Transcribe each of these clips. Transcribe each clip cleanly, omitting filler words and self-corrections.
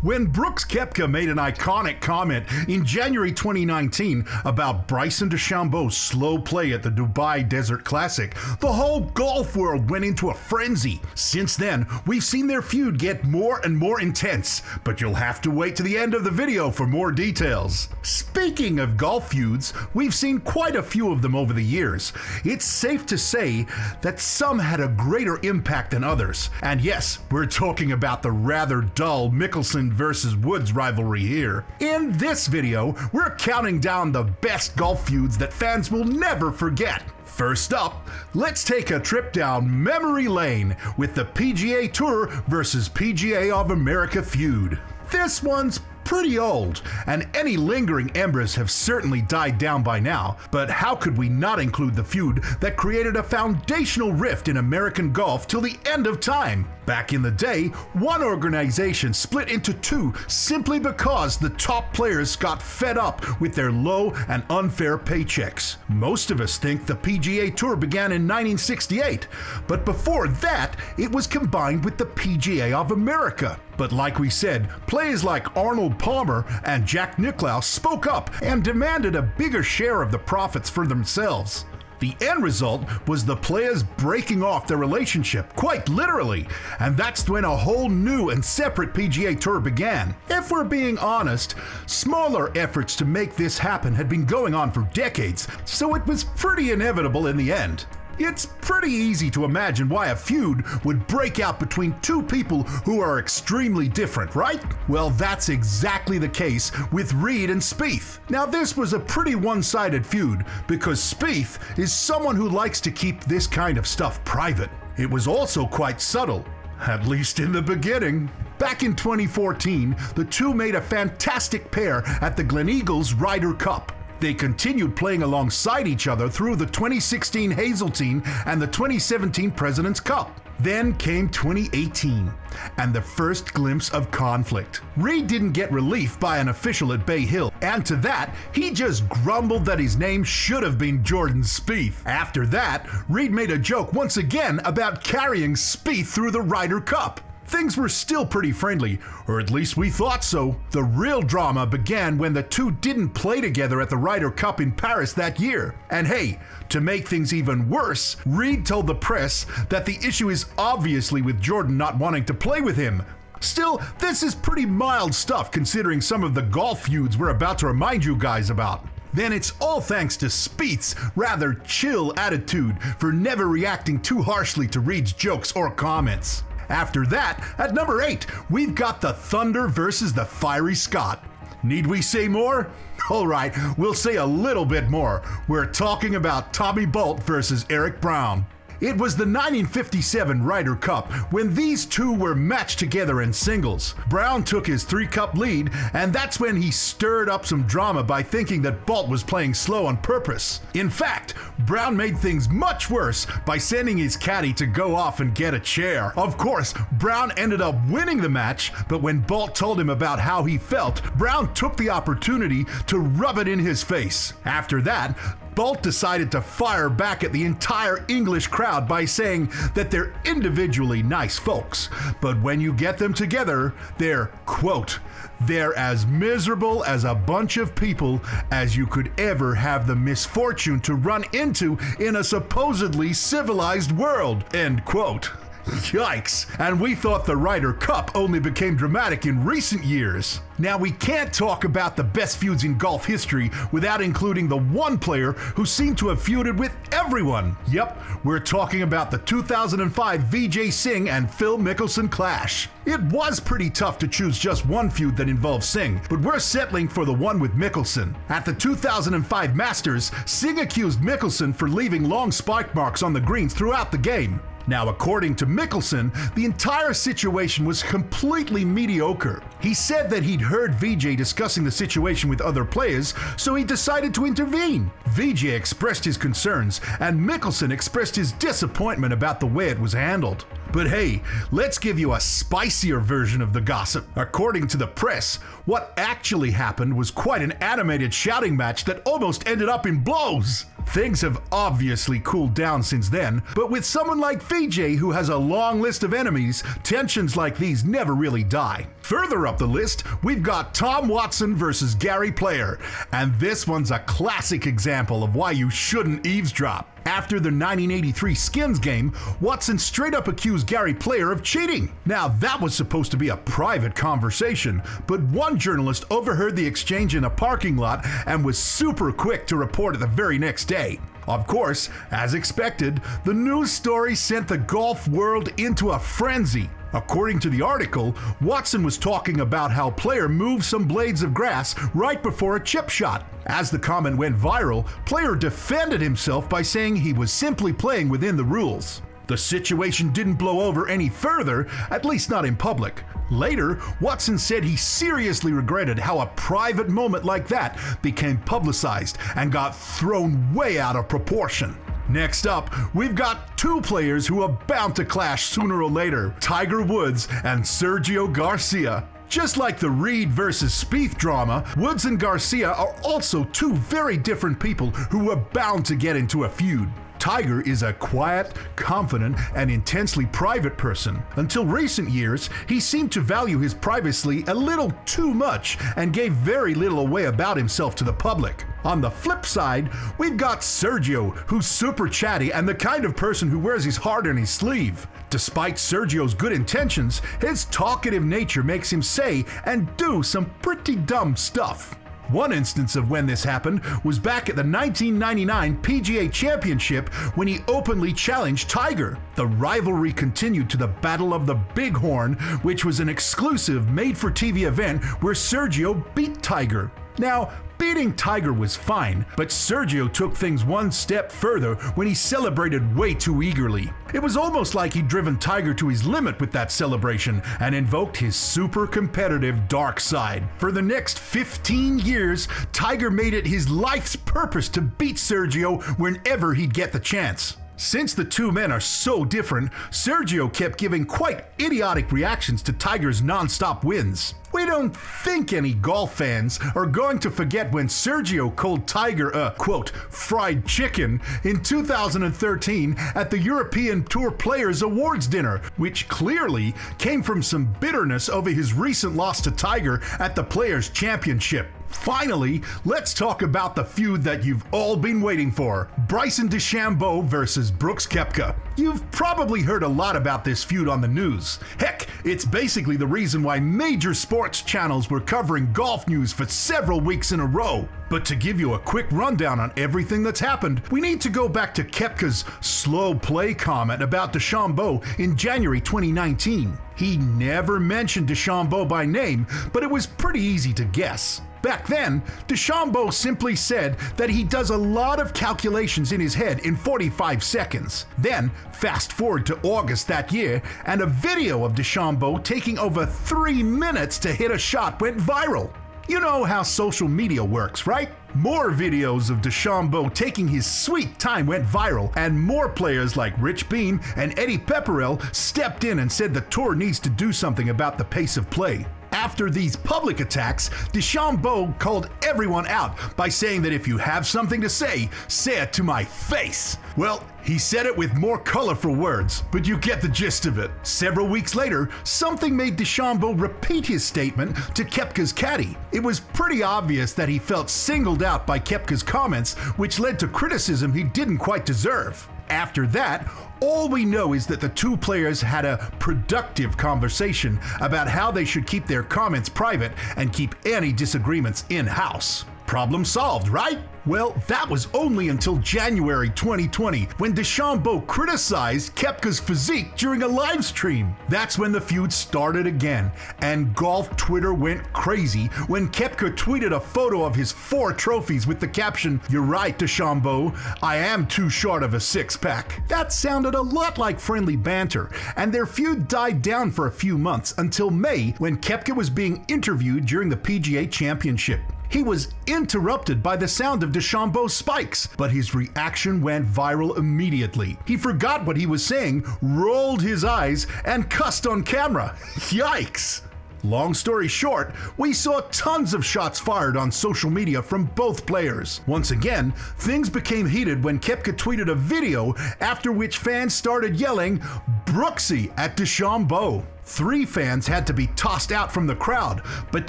When Brooks Koepka made an iconic comment in January 2019 about Bryson DeChambeau's slow play at the Dubai Desert Classic, the whole golf world went into a frenzy. Since then, we've seen their feud get more and more intense, but you'll have to wait to the end of the video for more details. Speaking of golf feuds, we've seen quite a few of them over the years. It's safe to say that some had a greater impact than others. And yes, we're talking about the rather dull Mickelson versus Woods rivalry here. In this video, we're counting down the best golf feuds that fans will never forget. First up, let's take a trip down memory lane with the PGA Tour versus PGA of America feud. This one's pretty old, and any lingering embers have certainly died down by now, but how could we not include the feud that created a foundational rift in American golf till the end of time? Back in the day, one organization split into two simply because the top players got fed up with their low and unfair paychecks. Most of us think the PGA Tour began in 1968, but before that, it was combined with the PGA of America. But like we said, players like Arnold Palmer and Jack Nicklaus spoke up and demanded a bigger share of the profits for themselves. The end result was the players breaking off their relationship, quite literally, and that's when a whole new and separate PGA Tour began. If we're being honest, smaller efforts to make this happen had been going on for decades, so it was pretty inevitable in the end. It's pretty easy to imagine why a feud would break out between two people who are extremely different, right? Well, that's exactly the case with Reed and Spieth. Now, this was a pretty one-sided feud because Spieth is someone who likes to keep this kind of stuff private. It was also quite subtle, at least in the beginning. Back in 2014, the two made a fantastic pair at the Gleneagles Ryder Cup. They continued playing alongside each other through the 2016 Hazeltine and the 2017 President's Cup. Then came 2018, and the first glimpse of conflict. Reed didn't get relief by an official at Bay Hill, and to that, he just grumbled that his name should have been Jordan Spieth. After that, Reed made a joke once again about carrying Spieth through the Ryder Cup. Things were still pretty friendly, or at least we thought so. The real drama began when the two didn't play together at the Ryder Cup in Paris that year. And hey, to make things even worse, Reed told the press that the issue is obviously with Jordan not wanting to play with him. Still, this is pretty mild stuff considering some of the golf feuds we're about to remind you guys about. Then it's all thanks to Spieth's rather chill attitude for never reacting too harshly to Reed's jokes or comments. After that, at number 8, we've got the Thunder versus the Fiery Scot. Need we say more? Alright, we'll say a little bit more. We're talking about Tommy Bolt versus Eric Brown. It was the 1957 Ryder Cup when these two were matched together in singles. Brown took his 3-cup lead, and that's when he stirred up some drama by thinking that Bolt was playing slow on purpose. In fact, Brown made things much worse by sending his caddy to go off and get a chair. Of course, Brown ended up winning the match, but when Bolt told him about how he felt, Brown took the opportunity to rub it in his face. After that, Bolt decided to fire back at the entire English crowd by saying that they're individually nice folks, but when you get them together, they're, quote, they're as miserable as a bunch of people as you could ever have the misfortune to run into in a supposedly civilized world, end quote. Yikes, and we thought the Ryder Cup only became dramatic in recent years. Now, we can't talk about the best feuds in golf history without including the one player who seemed to have feuded with everyone. Yep, we're talking about the 2005 Vijay Singh and Phil Mickelson clash. It was pretty tough to choose just one feud that involved Singh, but we're settling for the one with Mickelson. At the 2005 Masters, Singh accused Mickelson for leaving long spike marks on the greens throughout the game. Now, according to Mickelson, the entire situation was completely mediocre. He said that he'd heard Vijay discussing the situation with other players, so he decided to intervene. Vijay expressed his concerns, and Mickelson expressed his disappointment about the way it was handled. But hey, let's give you a spicier version of the gossip. According to the press, what actually happened was quite an animated shouting match that almost ended up in blows. Things have obviously cooled down since then, but with someone like Vijay who has a long list of enemies, tensions like these never really die. Further up the list, we've got Tom Watson versus Gary Player, and this one's a classic example of why you shouldn't eavesdrop. After the 1983 Skins game, Watson straight up accused Gary Player of cheating. Now, that was supposed to be a private conversation, but one journalist overheard the exchange in a parking lot and was super quick to report it the very next day. Of course, as expected, the news story sent the golf world into a frenzy. According to the article, Watson was talking about how Player moved some blades of grass right before a chip shot. As the comment went viral, Player defended himself by saying he was simply playing within the rules. The situation didn't blow over any further, at least not in public. Later, Watson said he seriously regretted how a private moment like that became publicized and got thrown way out of proportion. Next up, we've got two players who are bound to clash sooner or later, Tiger Woods and Sergio Garcia. Just like the Reed versus Spieth drama, Woods and Garcia are also two very different people who are bound to get into a feud. Tiger is a quiet, confident, and intensely private person. Until recent years, he seemed to value his privacy a little too much and gave very little away about himself to the public. On the flip side, we've got Sergio, who's super chatty and the kind of person who wears his heart on his sleeve. Despite Sergio's good intentions, his talkative nature makes him say and do some pretty dumb stuff. One instance of when this happened was back at the 1999 PGA Championship when he openly challenged Tiger. The rivalry continued to the Battle of the Bighorn, which was an exclusive made-for-TV event where Sergio beat Tiger. Now, beating Tiger was fine, but Sergio took things one step further when he celebrated way too eagerly. It was almost like he'd driven Tiger to his limit with that celebration and invoked his super competitive dark side. For the next 15 years, Tiger made it his life's purpose to beat Sergio whenever he'd get the chance. Since the two men are so different, Sergio kept giving quite idiotic reactions to Tiger's non-stop wins. We don't think any golf fans are going to forget when Sergio called Tiger a, quote, fried chicken in 2013 at the European Tour Players Awards dinner, which clearly came from some bitterness over his recent loss to Tiger at the Players Championship. Finally, let's talk about the feud that you've all been waiting for, Bryson DeChambeau versus Brooks Koepka. You've probably heard a lot about this feud on the news. Heck, it's basically the reason why major sports channels were covering golf news for several weeks in a row. But to give you a quick rundown on everything that's happened, we need to go back to Koepka's slow play comment about DeChambeau in January 2019. He never mentioned DeChambeau by name, but it was pretty easy to guess. Back then, DeChambeau simply said that he does a lot of calculations in his head in 45 seconds. Then, fast forward to August that year, and a video of DeChambeau taking over 3 minutes to hit a shot went viral. You know how social media works, right? More videos of DeChambeau taking his sweet time went viral, and more players like Rich Beam and Eddie Pepperell stepped in and said the tour needs to do something about the pace of play. After these public attacks, DeChambeau called everyone out by saying that if you have something to say it to my face. Well, he said it with more colorful words, but you get the gist of it. Several weeks later, something made DeChambeau repeat his statement to Koepka's caddy. It was pretty obvious that he felt singled out by Koepka's comments, which led to criticism he didn't quite deserve. After that, all we know is that the two players had a productive conversation about how they should keep their comments private and keep any disagreements in-house. Problem solved, right? Well, that was only until January 2020 when DeChambeau criticized Koepka's physique during a live stream. That's when the feud started again, and golf Twitter went crazy when Koepka tweeted a photo of his 4 trophies with the caption, "You're right, DeChambeau, I am too short of a six-pack." That sounded a lot like friendly banter, and their feud died down for a few months until May when Koepka was being interviewed during the PGA Championship. He was interrupted by the sound of DeChambeau's spikes, but his reaction went viral immediately. He forgot what he was saying, rolled his eyes, and cussed on camera. Yikes! Long story short, we saw tons of shots fired on social media from both players. Once again, things became heated when Koepka tweeted a video after which fans started yelling, "Brooksy" at DeChambeau. 3 fans had to be tossed out from the crowd, but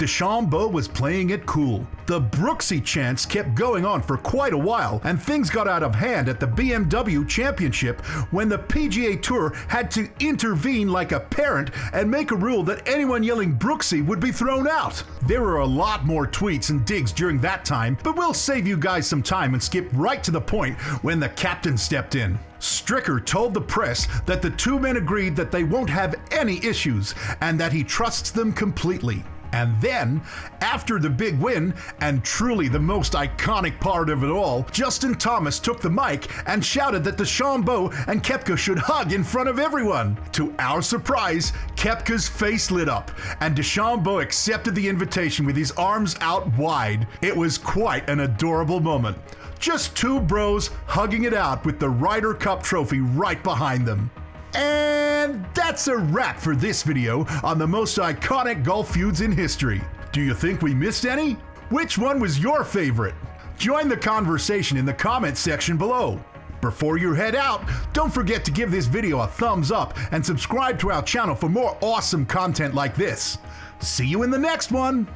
DeChambeau was playing it cool. The Brooksy chants kept going on for quite a while, and things got out of hand at the BMW Championship when the PGA Tour had to intervene like a parent and make a rule that anyone yelling Brooksy would be thrown out. There were a lot more tweets and digs during that time, but we'll save you guys some time and skip right to the point when the captain stepped in. Stricker told the press that the 2 men agreed that they won't have any issues and that he trusts them completely. And then, after the big win, and truly the most iconic part of it all, Justin Thomas took the mic and shouted that DeChambeau and Koepka should hug in front of everyone. To our surprise, Koepka's face lit up, and DeChambeau accepted the invitation with his arms out wide. It was quite an adorable moment. Just 2 bros hugging it out with the Ryder Cup trophy right behind them. And that's a wrap for this video on the most iconic golf feuds in history. Do you think we missed any? Which one was your favorite? Join the conversation in the comments section below. Before you head out, don't forget to give this video a thumbs up and subscribe to our channel for more awesome content like this. See you in the next one!